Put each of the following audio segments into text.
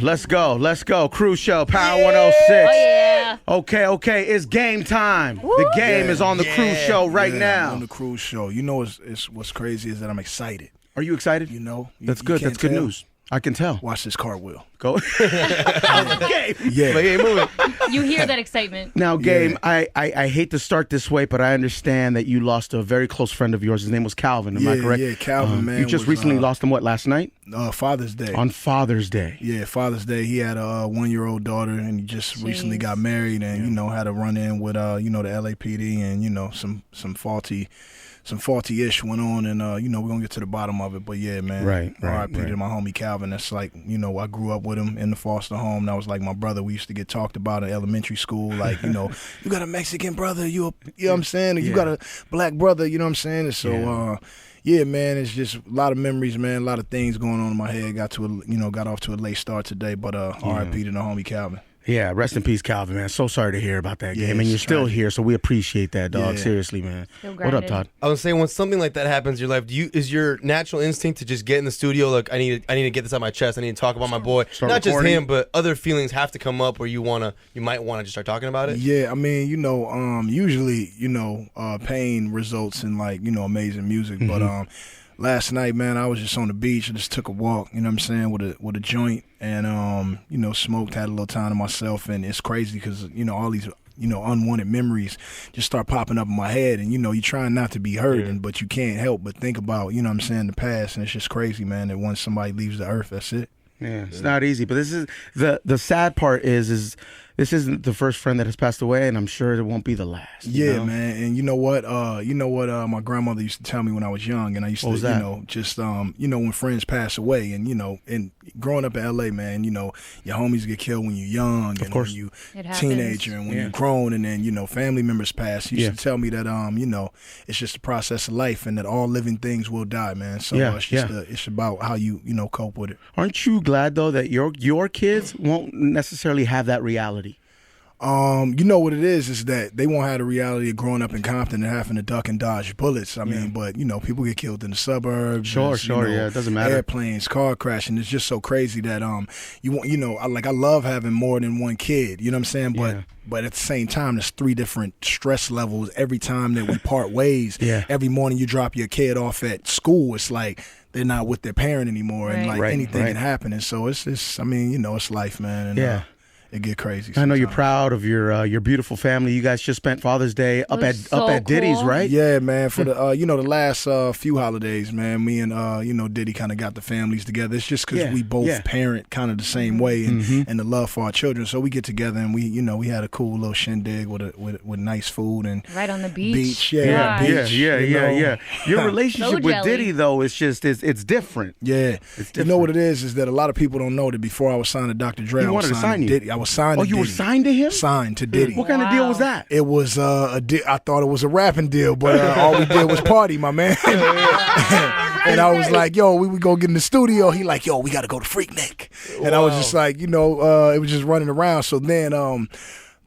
Let's go. Cruz Show, Power 106. Oh, yeah. Okay. It's game time. Woo. The game is on the Cruz Show right now. On the Cruz Show. You know what's crazy is that I'm excited. Are you excited? You know. That's good. That's good news. I can tell. Watch this cartwheel. Go. Gabe. Yeah. But yeah, move it. You hear that excitement. Now, Gabe, I hate to start this way, but I understand that you lost a very close friend of yours. His name was Calvin. Am I correct? Yeah, Calvin, man. You just recently lost him, what, last night? Father's Day. On Father's Day. Yeah, Father's Day. He had a 1-year-old daughter, and he just recently got married, and, had a run-in with, the LAPD and, some faulty-ish went on, and, we're going to get to the bottom of it. But, yeah, man. Right. R.I.P. to my homie Calvin. That's like, I grew up with him in the foster home. That was like my brother. We used to get talked about in elementary school. Like, you got a Mexican brother. You know what I'm saying? Or you got a black brother. You know what I'm saying? And so, yeah, man, it's just a lot of memories, man. A lot of things going on in my head. Got off to a late start today. But R.I.P. to the homie Calvin. Yeah, rest in peace, Calvin, man. So sorry to hear about that game. And you're still here, so we appreciate that, dog. Seriously, man. What up, Todd? I was saying, when something like that happens in your life, is your natural instinct to just get in the studio, like, I need to get this out of my chest, I need to talk about my boy. Not just him, but other feelings have to come up where you might want to just start talking about it? Yeah, I mean, usually, pain results in, like, amazing music. Mm-hmm. But last night, man, I was just on the beach. I just took a walk, you know what I'm saying, with a joint, and smoked, had a little time to myself, and it's crazy because all these unwanted memories just start popping up in my head, and you're trying not to be hurt, but you can't help but think about the past, and it's just crazy, man, that once somebody leaves the earth, that's it. Yeah, it's not easy, but this is the sad part is this isn't the first friend that has passed away, and I'm sure it won't be the last. Yeah, man. And you know what? My grandmother used to tell me when I was young, and I used to, when friends pass away, and growing up in LA, man, your homies get killed when you're young, and when you teenager, and when you're grown, and then family members pass. She used to tell me that it's just a process of life, and that all living things will die, man. So it's about how you cope with it. Aren't you glad though that your kids won't necessarily have that reality? What it is that they won't have the reality of growing up in Compton and having to duck and dodge bullets. I mean, but people get killed in the suburbs. Sure, it doesn't matter. Airplanes, car crashing. It's just so crazy that I love having more than one kid. You know what I'm saying? But at the same time, there's 3 different stress levels every time that we part ways. Every morning you drop your kid off at school, it's like they're not with their parent anymore, and anything can happen. And so it's it's life, man. And, it get crazy sometimes. I know you're proud of your beautiful family. You guys just spent Father's Day up at Diddy's, right? Yeah, man. For the the last few holidays, man, me and Diddy kind of got the families together. It's just because we both parent kind of the same way, and the love for our children. So we get together and we had a cool little shindig with nice food and right on the beach. Beach. Your relationship with Diddy though is just it's different. Yeah, it's different. You know what it is that a lot of people don't know that before I was signed to Dr. Dre, he wanted to sign you. Diddy. I was signed to Diddy. You were signed to him? Signed to Diddy. What kind of deal was that? It was I thought it was a rapping deal, but all we did was party, my man. And I was like, yo, we go get in the studio. He like, yo, we got to go to Freaknik. And I was just like, it was just running around. So then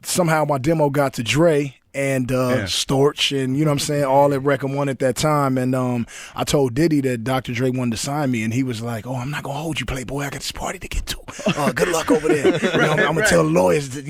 somehow my demo got to Dre and Storch, and all at Record One at that time. And I told Diddy that Dr. Dre wanted to sign me, and he was like, "Oh, I'm not gonna hold you, Playboy. I got this party to get to. Good luck over there. I'm gonna tell the lawyers that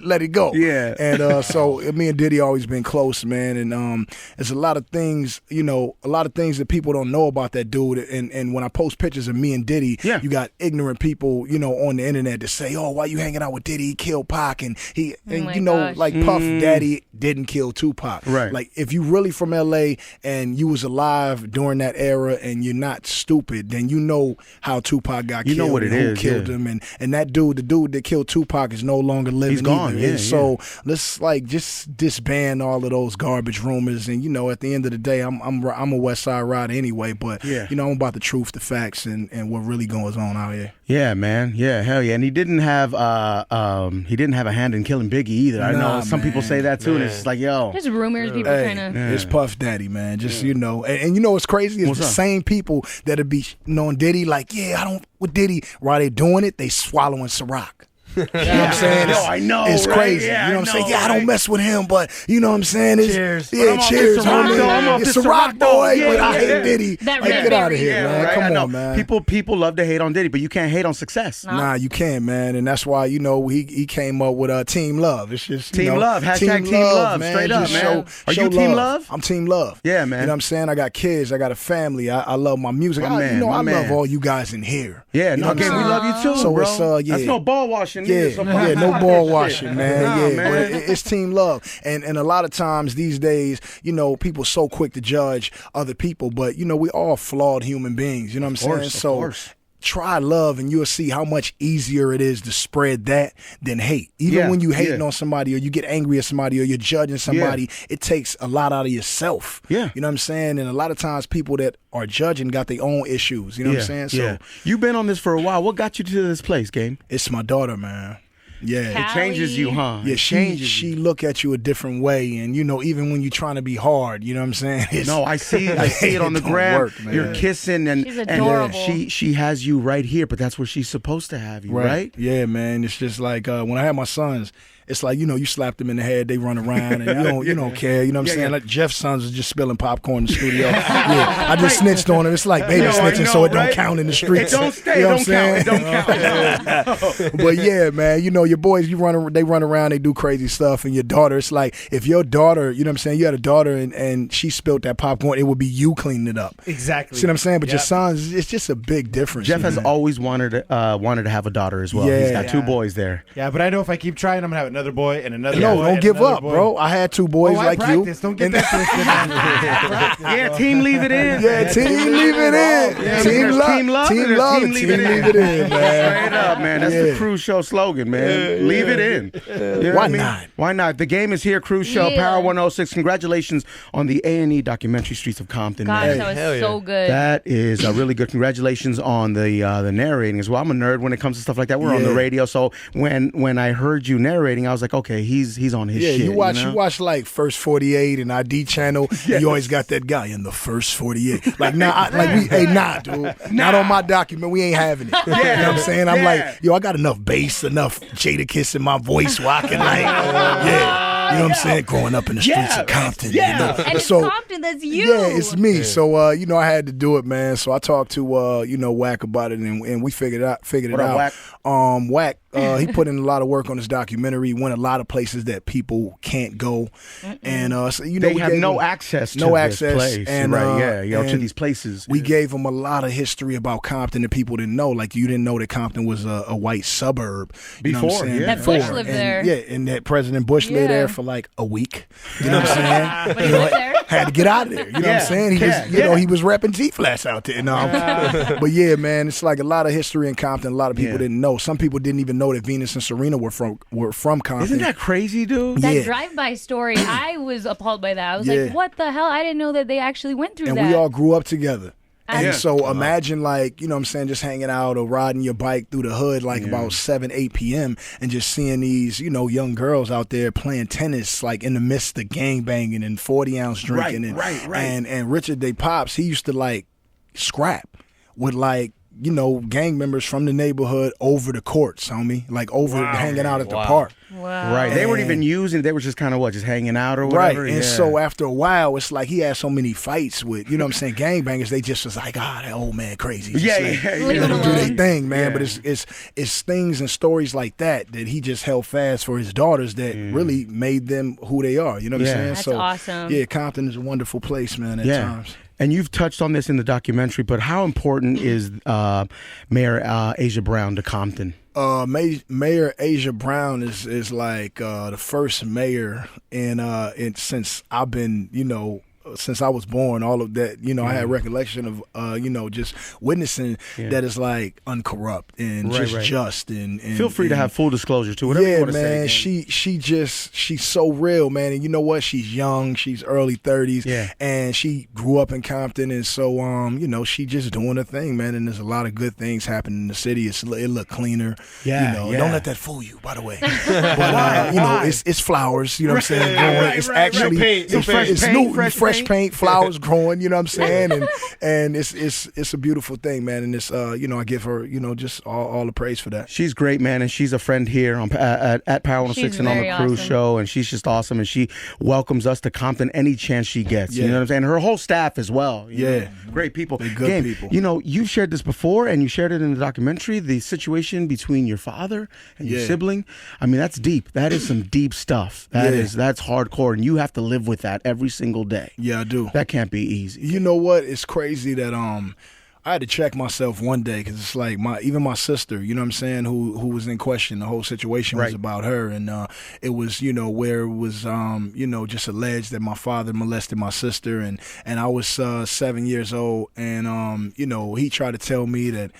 let it go." Yeah. And so me and Diddy always been close, man. And there's a lot of things, that people don't know about that dude. And when I post pictures of me and Diddy, you got ignorant people, on the internet that say, "Oh, why you hanging out with Diddy? He killed Pac, and Puff Daddy didn't kill Tupac." Right. Like, if you really from LA and you was alive during that era and you're not stupid, then you know how Tupac got killed. You know what it is. Who killed him, and that dude, the dude that killed Tupac, is no longer living. He's gone. Either. So let's just disband all of those garbage rumors. And at the end of the day, I'm a West Side rider anyway. But I'm about the truth, the facts, and what really goes on out here. Yeah, man. Yeah, hell yeah. And he didn't have a hand in killing Biggie either. I know some people say that too, and it's just like, yo, just rumors. People trying to. It's Puff Daddy, man. Just and what's crazy is the same people that'll be knowing Diddy, like, I don't with Diddy. While they doing it, they swallowing Ciroc. You know what I'm saying? No, I know. It's right? crazy. Yeah, you know what I'm saying? Yeah, I right? don't mess with him, but you know what I'm saying? It's, Cheers. Yeah, cheers, homie. It's a rock boy, but I hate Diddy. That Like, get out of here, Yeah, man. right? Come I know. on, man. People love to hate on Diddy, but you can't hate on success. Nah, you can't, man. And that's why, you know, he came up with Team Love. It's just Team Love. Hashtag Team Love. Man. Straight up, Just man. Are show you Team Love? I'm Team Love. Yeah, man. You know what I'm saying? I got kids. I got a family. I love my music. My man, I my man. love all you guys in here. Yeah, You know no, what I'm again, we saying? love you too, So bro. it's, yeah. That's no ball washing. Yeah, Neither, so no ball washing, man. Nah, Yeah, man. but it's team love, and a lot of times these days, you know, people so quick to judge other people, but you know, we all flawed human beings. You know what I'm saying? Of course. Try love, and you'll see how much easier it is to spread that than hate. Even when you hating on somebody, or you get angry at somebody, or you're judging somebody, it takes a lot out of yourself. Yeah, you know what I'm saying. And a lot of times, people that are judging got their own issues. You know what I'm saying? So you've been on this for a while. What got you to this place, Game? it's my daughter, man. Yeah, It changes you, huh? yeah, It changes she you. look at you a different way, and you know, even when you're trying to be hard, you know what I'm saying? No, I see it on the don't gram. work, man. You're kissing, and She's adorable. she has you right here, but that's where she's supposed to have you, right? Yeah, man. It's just like when I had my sons, it's like, you know, you slap them in the head, they run around, and you don't care. You know what I'm saying? Like Jeff's sons was just spilling popcorn in the studio. Yeah, I just snitched on him. It's like baby snitching, so it don't count in the streets. It don't stay. You know It don't count. It don't count. But yeah, man, you know, your boys, they run around, they do crazy stuff, and your daughter, it's like if your daughter, you know what I'm saying, you had a daughter and she spilled that popcorn, it would be you cleaning it up. Exactly. See what I'm saying? But your sons, it's just a big difference. Jeff has man. always wanted to have a daughter as well. Yeah. He's got two boys there. Yeah, but I know if I keep trying, I'm gonna have another boy and another. No, boy don't and give another up, boy. bro. I had two boys Oh, I like you. practice. Don't get that twisted. Yeah, team leave it in. Yeah, team leave it in. Yeah, Team there's love. team love Team and there's love. team Team leave leave it it in, man. Straight up, man. That's the Cruz Show slogan, man. Leave it in. You know Why what I mean? not? Why not? The game is here, Cruz Show, Yeah. Power 106. Congratulations on the A&E documentary, Streets of Compton. Gosh, man. that was hell yeah. so good. That is really good. Congratulations on the narrating as well. I'm a nerd when it comes to stuff like that. We're on the Yeah. radio, so when I heard you narrating, I was like, okay, he's on his Yeah, shit. you watch know? like First 48 and ID channel. And you always got that guy in the First 48. Like dude, not on my document. We ain't having it. You know what I'm saying? I'm like, yo, I got enough bass, enough Jada Kiss in my voice where I can you know what I'm saying? Growing up in the streets of Compton. You know? And it's So, Compton, that's you. yeah, it's me. So you know, I had to do it, man. So I talked to you know, Wack about it, and we figured it out. What up, Wack? Wack, he put in a lot of work on his documentary. Went a lot of places that people can't go, and so, you know, They we have gave no him access to no this access, place. and right, to and these places. We gave him a lot of history about Compton that people didn't know. Like you didn't know that Compton was a white suburb you know what I'm Before, saying? yeah. That Bush Before. lived And, there. Yeah, and that President Bush lived there Yeah. for like a week. You know what I'm saying? But he was there. Had to get out of there. You know what I'm saying? He was, you know, he was repping G-Flats out there. No, but yeah, man, it's like a lot of history in Compton. A lot of people didn't know. Some people didn't even know that Venus and Serena were from Compton. Isn't that crazy, dude? That Yeah. drive-by story, I was appalled by that. I was Yeah. like, what the hell? I didn't know that they actually went through And that. we all grew up together. And Yeah. so imagine, like, you know what I'm saying, just hanging out or riding your bike through the hood like about 7, 8 p.m. and just seeing these, you know, young girls out there playing tennis, like in the midst of gangbanging and 40-ounce drinking. Right. And Richard Day Pops, he used to, like, scrap with, like, you know, gang members from the neighborhood over the courts, homie. Like, hanging out at the park. Wow. Right. They weren't even using it. They were just kind of just hanging out or whatever. Right. And so after a while, it's like he had so many fights with, you know what I'm saying, gangbangers, they just was like, that old man crazy. Just let Leave him them do their alone. thing, man. Yeah. But it's things and stories like that he just held fast for his daughters that really made them who they are. You know what I'm saying? That's So awesome. yeah, Compton is a wonderful place, man, at times. And you've touched on this in the documentary, but how important is Mayor Asia Brown to Compton? Mayor Asia Brown is like the first mayor in since I've been, you know, since I was born, all of that, you know, I had recollection of, you know, just witnessing that is like uncorrupt and just and Feel free to have full disclosure to whatever you want to man, say. she's so real, man. And you know what? She's young. She's early 30s, and she grew up in Compton, and so you know, she just doing her thing, man. And there's a lot of good things happening in the city. It look cleaner. You know, don't let that fool you, by the way. But you know, it's flowers. You know what I'm saying? Growing. It's actually Some fresh it's paint, new, fresh fresh fresh paint, flowers growing. You know what I'm saying? And it's a beautiful thing, man. And it's I give her just all the praise for that. She's great, man, and she's a friend here on at Power 106 and on the Cruz show, and she's just awesome, and she welcomes us to Compton any chance she gets. You know what I'm saying? Her whole staff as well. You know? Great people. They're good people. You've shared this before, and you shared it in the documentary. The situation between your father and your sibling. I mean, that's deep. That is some deep stuff. That's hardcore, and you have to live with that every single day. Yeah, I do. That can't be easy. You know what? It's crazy that I had to check myself one day because it's like even my sister, you know what I'm saying, who was in question. The whole situation was about her, and it was where it was just alleged that my father molested my sister, and I was 7 years old, and he tried to tell me that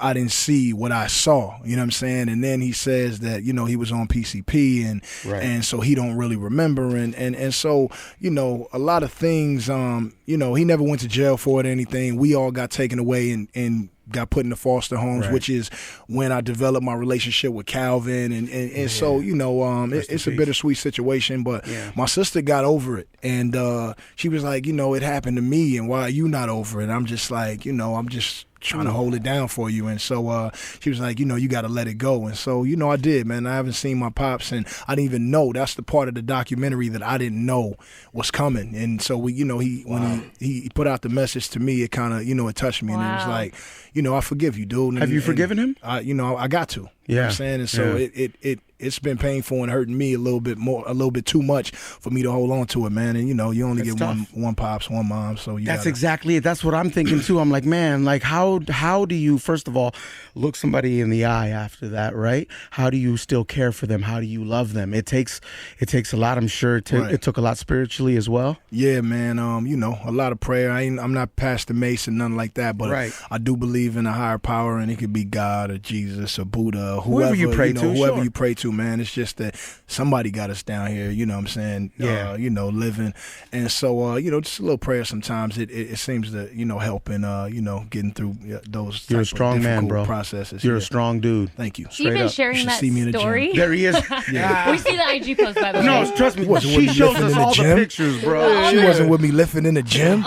I didn't see what I saw, you know what I'm saying, and then he says that he was on PCP and so he don't really remember, and so a lot of things he never went to jail for it or anything. We all got taken away and got put into foster homes, which is when I developed my relationship with Calvin, and so it's a bittersweet situation. But my sister got over it, and she was like, it happened to me, and why are you not over it? I'm just like, I'm just trying to hold it down for you. And so she was like, you got to let it go. And so I did, man. I haven't seen my pops, and I didn't even know. That's the part of the documentary that I didn't know was coming. And so when he put out the message to me, it kind of it touched me, and it was like, I forgive you, dude. Have you forgiven him? I got to. You know what I'm saying? And so it's been painful and hurting me a little bit too much for me to hold on to it, man. And you only get one pops, one mom, so that's exactly it. That's what I'm thinking too. I'm like, man, like how do you first of all look somebody in the eye after that, right? How do you still care for them? How do you love them? It takes a lot, I'm sure. It took a lot spiritually as well. Yeah, man. A lot of prayer. I'm not Pastor Mason, nothing like that, but I do believe in a higher power, and it could be God or Jesus or Buddha, whoever you pray to, whoever you pray to, man. It's just that somebody got us down here, you know what I'm saying? Living. And so, just a little prayer sometimes, it seems to, help in, getting through those You're a strong man, bro. Processes. You're a strong dude. Thank you. Straight up. Sharing that story. There he is. We see the IG post, by the way. No, trust me. She shows us all the pictures, bro. She wasn't with me lifting in the gym.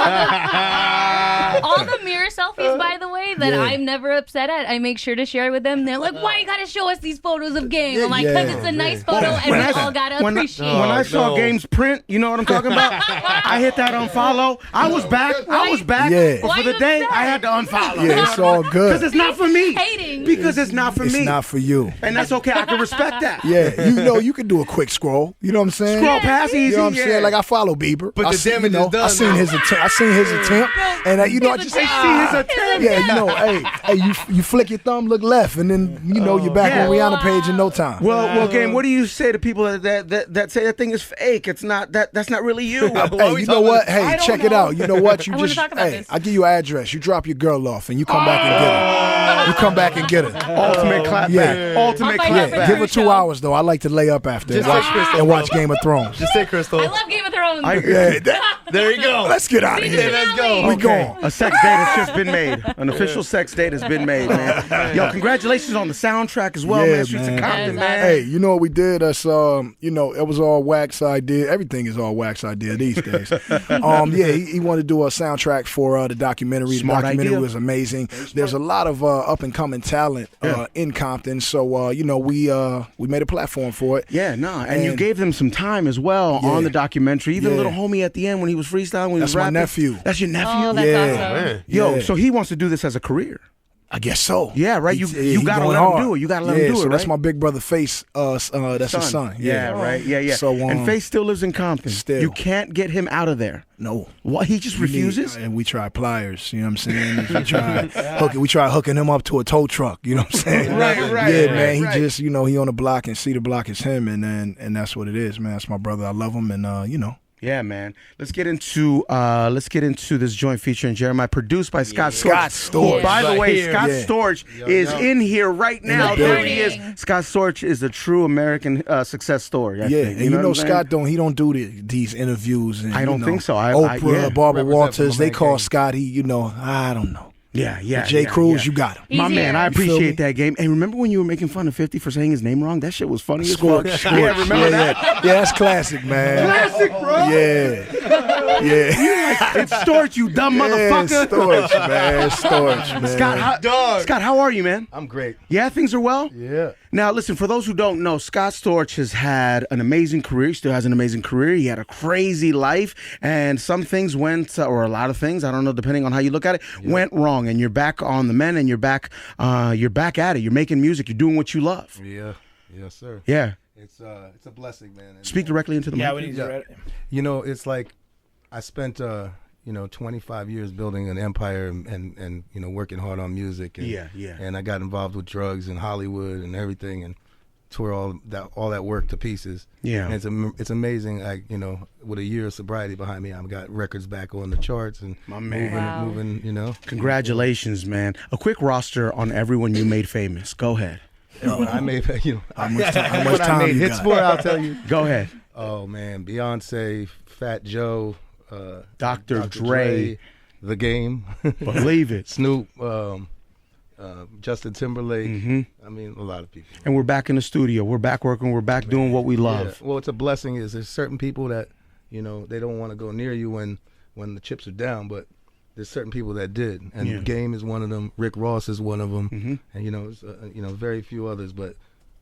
All the mirror selfies, by the way, that I'm never upset at, I make sure to share with them. They're like, why you gotta show us these photos of Game? I'm like, because it's a nice photo, and we all gotta appreciate it. When I saw Game's print, you know what I'm talking about? I hit that unfollow. I was back. But for the day, I had to unfollow. Yeah, it's all good. Because it's not for me. Hating. Because it's not for me. It's not for you. And that's okay. I can respect that. Yeah, you can do a quick scroll. You know what I'm saying? Scroll past easy. You know what I'm saying? Like, I follow Bieber. But the damage is done. I seen his attempt. And I just see his attempt. Yeah, you flick your thumb, look left, and then you're back on Rihanna page in no time. Well, Game, what do you say to people that say that thing is fake? It's not that's not really you. Hey, you know what? Hey, check it out. You know what? You just I give you an address. You drop your girl off, and you come back and get her. You come back and get her. Ultimate clap back. Ultimate clap back. Give her 2 hours though. I like to lay up after and watch Game of Thrones. Just say Crystal. I love Game of Thrones. There you go. Let's get out of here. Let's go. We going. A sex date has just been made. An official sex date has been made, man. Yo, congratulations on the soundtrack as well, man. Streets of Compton, man. Hey, you know what we did? Us, it was all wax idea. Everything is all wax idea these days. He wanted to do a soundtrack for the documentary. Smart the documentary idea. was amazing. There's a lot of up and coming talent in Compton, so we made a platform for it. Yeah, and you gave them some time as well on the documentary. Even little homie at the end when he was freestyling, when he was rapping. That's my nephew. That's your nephew. Oh, that's awesome. Man. Yo, so he wants to do this as a career. I guess so. Yeah, right. You gotta let him do it. You gotta let him do it. So right? that's my big brother Face. That's his son. Yeah, right. Yeah. So and Face still lives in Compton. Still. You can't get him out of there. No. What? He just refuses. And we try pliers. You know what I'm saying? We try hooking him up to a tow truck. You know what I'm saying? Right. Yeah, man. He just he on the block, and see the block is him, and that's what it is, man. That's my brother. I love him, and Yeah, man. Let's get into this joint featuring Jeremiah, produced by Scott Storch. Storch. By the way, here. Scott Storch is in here right now. the There he building. is. Scott Storch is a true American success story. I think. And what I'm saying? Scott don't do these interviews. And, I don't think so. Oprah, Barbara Walters, they call Gang. Scott. I don't know. Yeah. Jay Cruz, you got him. My Easier. man, I You feel me? appreciate that game. And remember when you were making fun of 50 for saying his name wrong? That shit was funny as fuck. Scorch. Yeah, remember that? Yeah, that's classic, man. Classic, bro. Yeah. Yeah. It's Storch, you dumb motherfucker. Storch, man. Storch, man. Scott, how are you, man? I'm great. Yeah, things are well? Yeah. Now, listen, for those who don't know, Scott Storch has had an amazing career. He still has an amazing career. He had a crazy life, and some things went, or a lot of things, I don't know, depending on how you look at it, went wrong. And you're back on the mend, and you're back at it. You're making music. You're doing what you love. Yeah. Yes, sir. Yeah. It's a blessing, man. And, Speak directly into the mic. We need to you know, it's like I spent 25 years building an empire and working hard on music. And, And I got involved with drugs and Hollywood and everything and tore all that work to pieces. Yeah. And it's amazing. With a year of sobriety behind me, I've got records back on the charts and moving. Congratulations, man. A quick roster on everyone you made famous. Go ahead. I made how much time I made you hits got? for, I'll tell you. Go ahead. Oh man, Beyonce, Fat Joe, Dr. Dre, The Game, believe it. Snoop, Justin Timberlake. Mm-hmm. I mean, a lot of people. And we're back in the studio. We're back working. We're back doing what we love. Yeah. Well, it's a blessing. There's certain people that they don't want to go near you when the chips are down, but there's certain people that did, and Game is one of them. Rick Ross is one of them, and very few others. But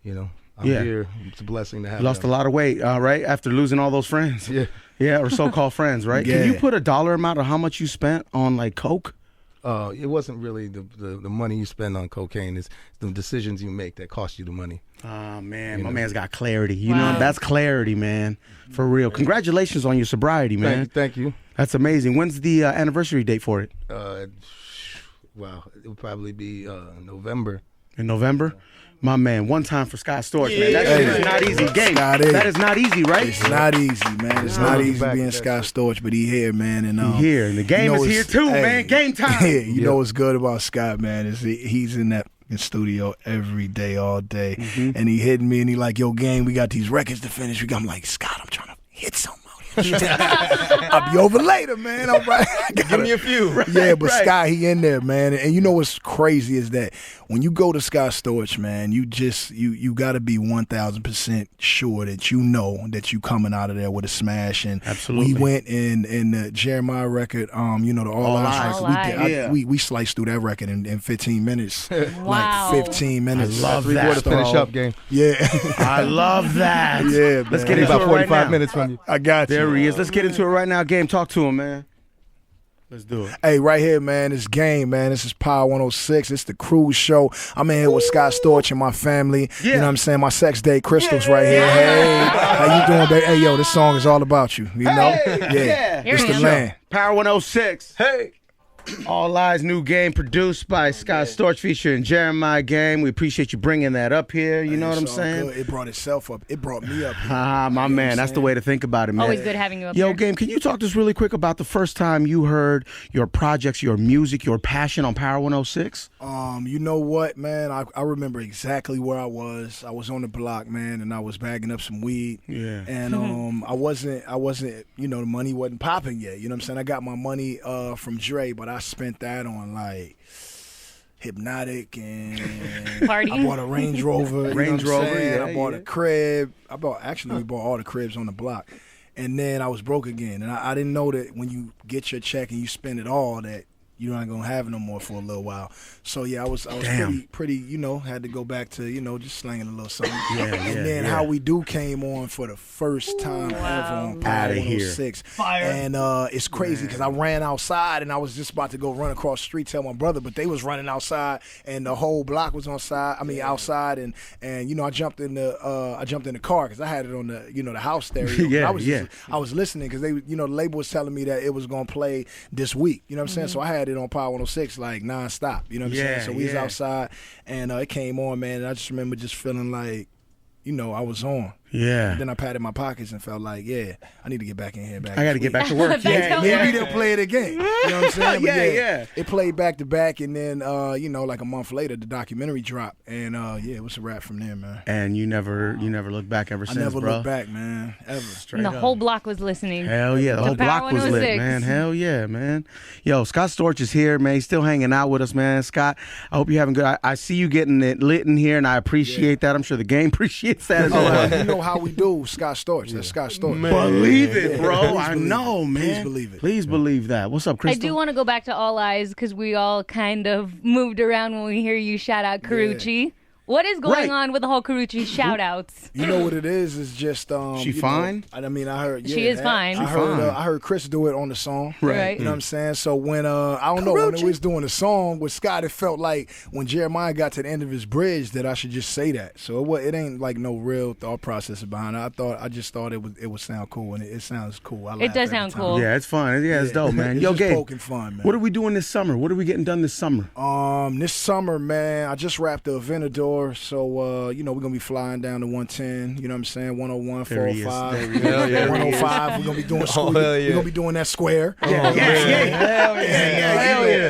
I'm here. It's a blessing to have. Lost them. a lot of weight, right? After losing all those friends. Yeah, or so-called friends, right? Yeah. Can you put a dollar amount of how much you spent on like coke? It wasn't really the money you spend on cocaine. It's the decisions you make that cost you the money. Oh, man. My man's got clarity. You know, that's clarity, man. For real. Congratulations on your sobriety, man. Thank you. That's amazing. When's the anniversary date for it? Wow. It would probably be November. In November? My man, one time for Scott Storch, man. That shit is not easy. Game. That is not easy, right? It's not easy, man. It's not easy being Scott Storch, but he here, man. And he here, and the game is here too, man. Game time. Yeah, you know what's good about Scott, man, is he's in that studio every day, all day, and he hitting me, and he like, yo, Game, we got these records to finish. I'm like, Scott, I'm trying to hit something. I'll be over later, man. All right. Give me a few. But Scott, he in there, man. And you know what's crazy is that when you go to Scott Storch, man, you got to be 1,000% sure that that you coming out of there with a smash. And absolutely, we went in the Jeremiah record, the All Eyez record. We sliced through that record in 15 minutes. Wow. Like 15 minutes. I love that. To finish up, Game. Yeah. I love that. Yeah, let's man. get into about it 45 right now. minutes from you. I got you. There he is. Let's get into it right now. Game, talk to him, man. Let's do it. Hey, right here, man. It's Game, man. This is Power 106. It's the Cruz show. I'm in here with Scott Storch and my family. Yeah. You know what I'm saying? My sex date, Crystal's right here. Hey, how you doing, baby? Hey, yo, this song is all about you. You know? Yeah. It's the man. Power 106. Hey. All Eyez new game produced by Scott Storch featuring Jeremiah Game. We appreciate you bringing that up here. You know what I'm It's all saying? good. It brought itself up. It brought me up. My man. That's the way to think about it, man. Always good having you up Yo, here. Game, can you talk to us really quick about the first time you heard your projects, your music, your passion on Power 106? You know what, man? I remember exactly where I was. I was on the block, man, and I was bagging up some weed. Yeah. And I wasn't, the money wasn't popping yet. You know what I'm saying? I got my money from Dre, but I spent that on like Hypnotic and Partying. I bought a Range Rover. Range Rover, yeah, I bought a crib. We bought all the cribs on the block. And then I was broke again. And I didn't know that when you get your check and you spend it all, that you're not gonna have it no more for a little while. So yeah, I was pretty, had to go back to, just slanging a little something. And then How We Do came on for the first time ever on Power 106. Fire. And it's crazy because I ran outside and I was just about to go run across the street, tell my brother, but they was running outside and the whole block was outside and I jumped in the car because I had it on the the house stereo. I was listening because they the label was telling me that it was gonna play this week. You know what I'm saying? So I had it on Power 106 like nonstop. You know what I'm saying? So we was outside and it came on, man, and I just remember just feeling like, I was on. Yeah. Then I patted my pockets and felt like, I need to get back in here. I got to get back to work. Maybe they'll play it again. You know what I'm saying? But yeah. It played back to back, and then, like a month later, the documentary dropped, and it was a wrap from there, man. And you never looked back ever since, bro? I never looked back, man, ever. And the whole block was listening. Hell yeah, the whole block was lit, man. Hell yeah, man. Yo, Scott Storch is here, man. He's still hanging out with us, man. Scott, I hope you're having good. I see you getting it lit in here, and I appreciate that. I'm sure the game appreciates that as well. You know How We Do, Scott Storch. That's Scott Storch. Believe it, bro. I know, man. Please believe it. Please believe that. What's up, Crystal? I do want to go back to All Eyes because we all kind of moved around when we hear you shout out Karuchi. What is going on with the whole Karuchi shout-outs? You know what it is? It's just she fine? I mean, I heard she is fine. I heard Chris do it on the song. Right. You know what I'm saying? So when I don't know, when we was doing the song with Scott, it felt like when Jeremiah got to the end of his bridge that I should just say that. So it ain't like no real thought process behind it. I just thought it would sound cool, and it sounds cool. It does sound cool. Yeah, it's fun. Yeah, it's dope, man. It's Yo, just Gabe, poking fun, man. what are we doing this summer? What are we getting done this summer? This summer, man, I just wrapped the Aventador, so we're gonna be flying down to 110. You know what I'm saying? 101, 405, 105. We're gonna be doing school. We're gonna be doing that square. Yeah.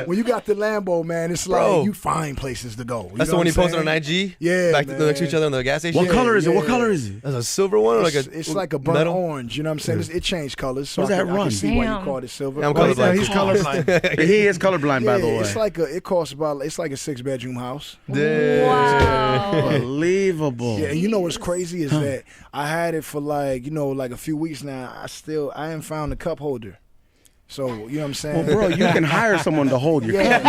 When you got the Lambo, man, it's like you find places to go. That's the one he posted on IG. Yeah, back next to each other on the gas station. What color is it? What color is it? That's a silver one, or it's like a burnt orange. You know what I'm saying? It changed colors. So what does that run? I can see why you called it silver. I'm colorblind. He's colorblind. He is colorblind, by the way. It's like it costs about. It's like a 6-bedroom house. Wow. Unbelievable. Yeah, and you know what's crazy is that I had it for like a few weeks now. I ain't found a cup holder. So, you know what I'm saying? Well, bro, you can hire someone to hold your cup.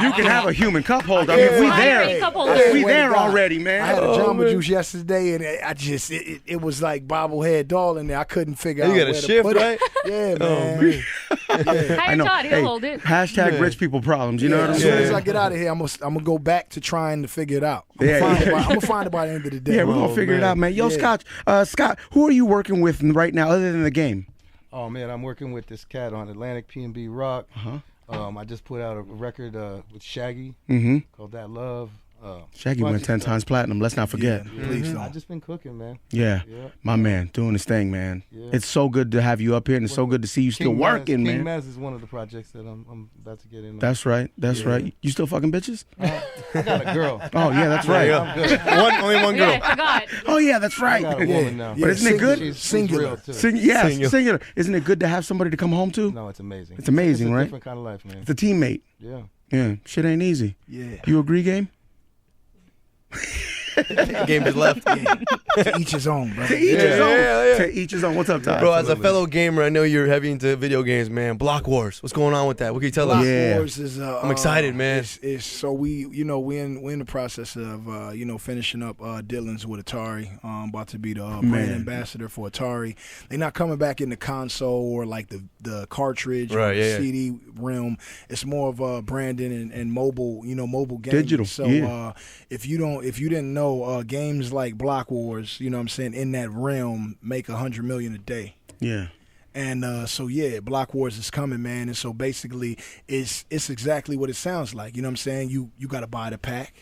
You can have a human cup holder. I mean, we there already, man. I had a Jamba Juice yesterday, and it was like bobblehead doll in there. I couldn't figure out where to shift, put right? it. Yeah, man. I know. Todd, he'll hold it. Hashtag rich people problems. You know what I'm As soon saying? as I get out of here, I'm gonna go back to trying to figure it out. I'm gonna find it by the end of the day. Yeah, we're gonna figure it out, man. Yo, Scott, who are you working with right now other than the game? Oh man, I'm working with this cat on Atlantic P&B Rock. I just put out a record with Shaggy called That Love. Shaggy went 10 times platinum. Let's not forget. Yeah, please don't. I just been cooking, man. Yeah, my man, doing his thing, man. Yeah. It's so good to have you up here, and it's so good to see you still working, man. King Maz is one of the projects that I'm about to get in. That's right. Right. You still fucking bitches? I got a girl. Oh yeah, that's right. I'm good. Only one girl. Yeah, I forgot. Oh yeah, that's I right. got a woman now. But isn't it good? She's Singular. real, too. Singular. Isn't it good to have somebody to come home to? No, it's amazing. It's amazing, it's a right? different kind of life, man. It's a teammate. Yeah. Yeah, shit ain't easy. Yeah. You agree, Game? Game just left. To each his own, bro. To each his own. Yeah. To each his own. What's up, Todd? Bro, as a fellow gamer, I know you're heavy into video games, man. Block Wars. What's going on with that? What can you tell us? Block Wars is I'm excited, man. It's so we in the process of finishing up Dylan's with Atari. About to be the brand ambassador for Atari. They're not coming back in the console or like the cartridge or the CD realm. It's more of branding and mobile, mobile games. Digital. So if you didn't know, games like Block Wars, you know what I'm saying, in that realm make $100 million a day. Yeah. And Block Wars is coming, man. And so basically, it's exactly what it sounds like. You know what I'm saying? You got to buy the pack,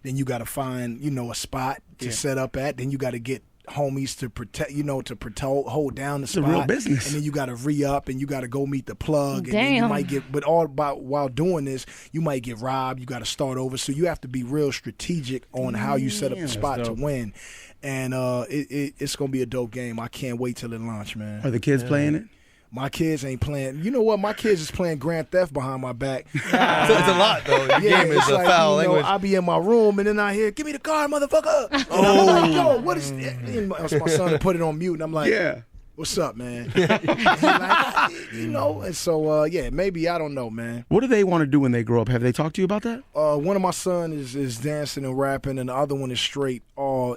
then you got to find a spot to set up at, then you got to get homies to protect, hold down the spot. It's a real business. And then you got to re-up, and you got to go meet the plug. Damn. And then you might get, but while doing this, you might get robbed. You got to start over. So you have to be real strategic on how you set up the spot to win. And it's gonna be a dope game. I can't wait till it launch, man. Are the kids playing it? My kids ain't playing. You know what? My kids is playing Grand Theft behind my back. So it's a lot, though. Your game is it's a like, foul language. I be in my room and then I hear, "Give me the car, motherfucker!" And I'm like, "Yo, what is that?" And my son put it on mute, and I'm like, "What's up, man?" And he like, and so maybe, I don't know, man. What do they want to do when they grow up? Have they talked to you about that? One of my sons is dancing and rapping, and the other one is straight all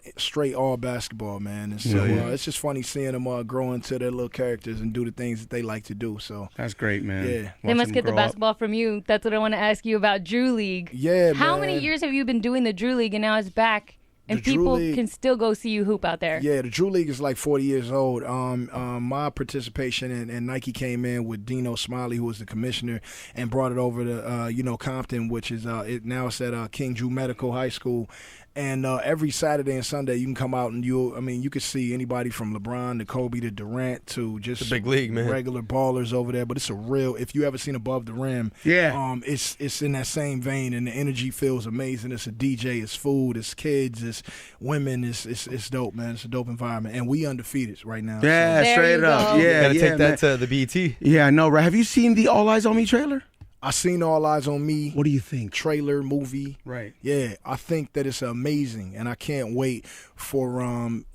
basketball, man. And so it's just funny seeing them grow into their little characters and do the things that they like to do. So that's great, man. Yeah, they must get the basketball from you. That's what I want to ask you about Drew League. Yeah, How many years have you been doing the Drew League, and now it's back? And people can still go see you hoop out there. Yeah, the Drew League is like 40 years old. My participation and Nike came in with Dino Smiley, who was the commissioner, and brought it over to Compton, which is now it's at King Drew Medical High School. And every Saturday and Sunday, you can come out and you could see anybody from LeBron to Kobe to Durant to just it's a big league, man. Regular ballers over there. But it's a real. If you ever seen Above the Rim, it's in that same vein, and the energy feels amazing. It's a DJ, it's food, it's kids, it's women, it's dope, man. It's a dope environment, and we undefeated right now. Yeah, so. straight up. Yeah, gotta take that to the BET. Yeah, I know, right? Have you seen the All Eyes on Me trailer? I seen All Eyez on Me. What do you think? Trailer, movie. Right. Yeah, I think that it's amazing, and I can't wait for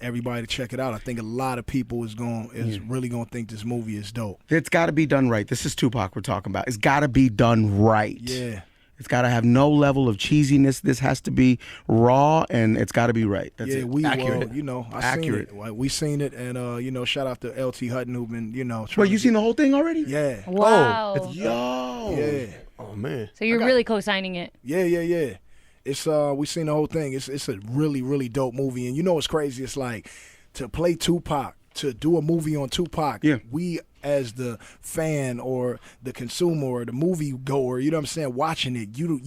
everybody to check it out. I think a lot of people is really gonna think this movie is dope. It's got to be done right. This is Tupac we're talking about. It's got to be done right. Yeah. It's got to have no level of cheesiness. This has to be raw, and it's got to be right. That's it. Accurate. I seen Accurate. it. Like, we seen it, and shout out to LT Hutton who been, Well, you seen the whole thing already? Yeah. Wow. Yo. Yeah. Oh man. So you're really co-signing it. Yeah. It's we seen the whole thing. It's a really, really dope movie. And what's crazy? It's like to play Tupac, to do a movie on Tupac. Yeah. We as the fan or the consumer or the movie goer, you know what I'm saying, watching it, you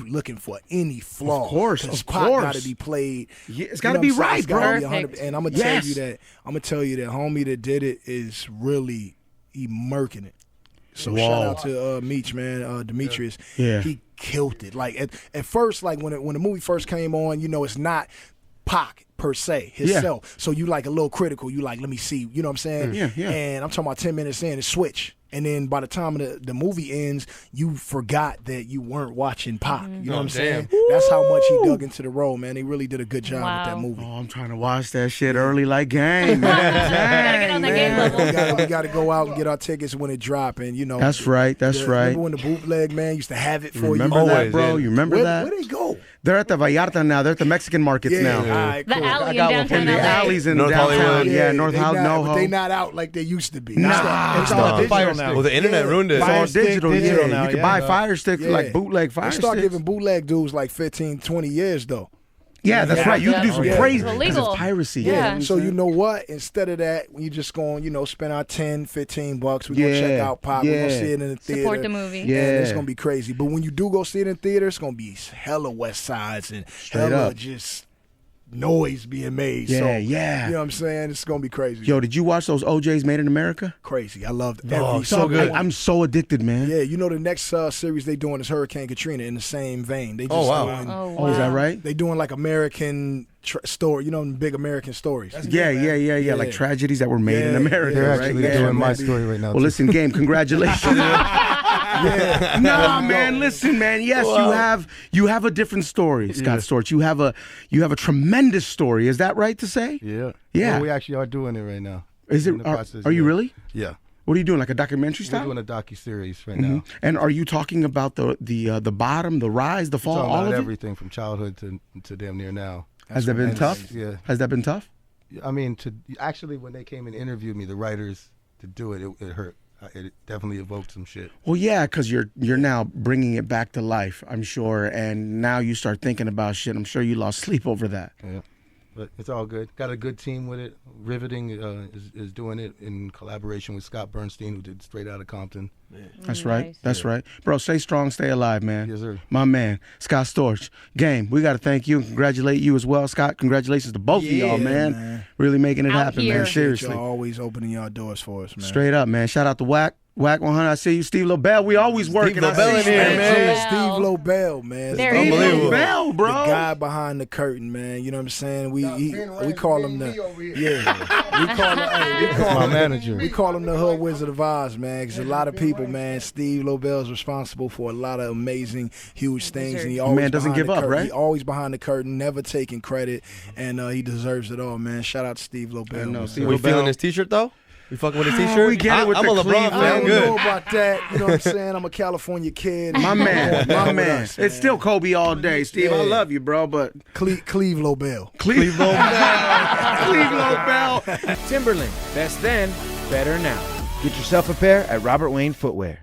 looking for any flaw. Of course. Pac gotta be played. Yeah, it's gotta be right, bro. And I'm gonna tell you that homie that did it is really murking it. So shout out to Meech, man, Demetrius. Yeah. He killed it. Like at first, like when the movie first came on, it's not Pac per se himself. Yeah. So you like a little critical. You like, let me see. You know what I'm saying? Yeah. And I'm talking about 10 minutes in, it switch. And then by the time the movie ends, you forgot that you weren't watching Pac. You know what I'm saying? That's how much he dug into the role, man. He really did a good job with that movie. Oh, I'm trying to watch that shit early like Game, man. Gotta get on that game level. We got to go out and get our tickets when it drop. And, That's right. Remember when the bootleg, man, used to have it for remember you? That, bro? You remember that? Where they go? They're at the Vallarta now. They're at the Mexican markets now. All right, The cool. alley in downtown The LA. alleys in North downtown. Hollywood. Yeah, North Hollywood. But they not out like they used to be. Nah. It's all digital now. Well, the internet ruined it. It's all Fire stick, digital. digital Yeah, now, you can yeah. buy Fire Stick for like bootleg Fire They start Sticks. giving bootleg dudes like 15, 20 years, though. Yeah, that's right. You can do some crazy. It's 'cause illegal. It's piracy. Yeah. So you know what? Instead of that, you just going, spend our 10, 15 bucks. We're going to check out Pop. We're going to see it in the theater. Support the movie. Yeah. And it's going to be crazy. But when you do go see it in theater, it's going to be hella West Sides and hella up. just noise being made. Yeah, so, yeah. You know what I'm saying? It's going to be crazy. Yo, did you watch those OJs Made in America? Crazy. I loved every Oh, so single good. one. I'm so addicted, man. Yeah, the next series they doing is Hurricane Katrina in the same vein. They just Oh, wow. doing, Oh, Is that wow. right? they doing like American story, big American stories. Yeah. Like tragedies that were made in America. They're right? actually Yeah, doing my man. story right now. Well, listen, Game, congratulations. No, man, listen, man. Yes, you have a different story, Scott Storch. You have a tremendous story. Is that right to say? Yeah. Yeah. Well, we actually are doing it right now. Is We're it? in the process, Are you yeah. really? Yeah. What are you doing? Like a documentary We're style? doing a docu-series right now. And are you talking about the bottom, the rise, the fall, Talking all about of it? everything from childhood to damn near now. Has that been tough? Yeah. Has that been tough? I mean, actually, when they came and interviewed me, the writers, to do it, it hurt. It definitely evoked some shit. Well, yeah, because you're now bringing it back to life, I'm sure, and now you start thinking about shit. I'm sure you lost sleep over that. Yeah. But it's all good. Got a good team with it. Riveting is doing it in collaboration with Scott Bernstein, who did Straight Outta Compton. That's right. Nice. That's right. Bro, stay strong, stay alive, man. Yes, sir. My man, Scott Storch. Game, we got to thank you and congratulate you as well, Scott. Congratulations to both of y'all, man. Really making it Out happen, here. man. Seriously. Y'all always opening y'all doors for us, man. Straight up, man. Shout out to Wack 100. I see you, Steve Lobel. We always working. Lobel in here, man. Steve Lobel, man. There Steve he is. Unbelievable. Lobel, bro. The guy behind the curtain, man. You know what I'm saying? We call him the My manager. We call him the Hood Wizard of Oz, man. Because a lot of people, man, Steve Lobel is responsible for a lot of amazing, huge things, and he always Man doesn't behind give the up, curtain. right? He always behind the curtain, never taking credit, and he deserves it all, man. Shout out to Steve Lobel. know, man. Steve We Lobel. feeling his T-shirt though? We fucking with his T-shirt? we get it with I'm the a LeBron Cleveland. I fan. don't Good. know about that. You know what I'm saying? I'm a California kid. My man, my With man. us, It's still Kobe all day, Steve. I Yeah. love you, bro, but Cleve Lobel. Cleve Lobel. Cleve Lobel. Timberland. Best then, better now. Get yourself a pair at Robert Wayne Footwear.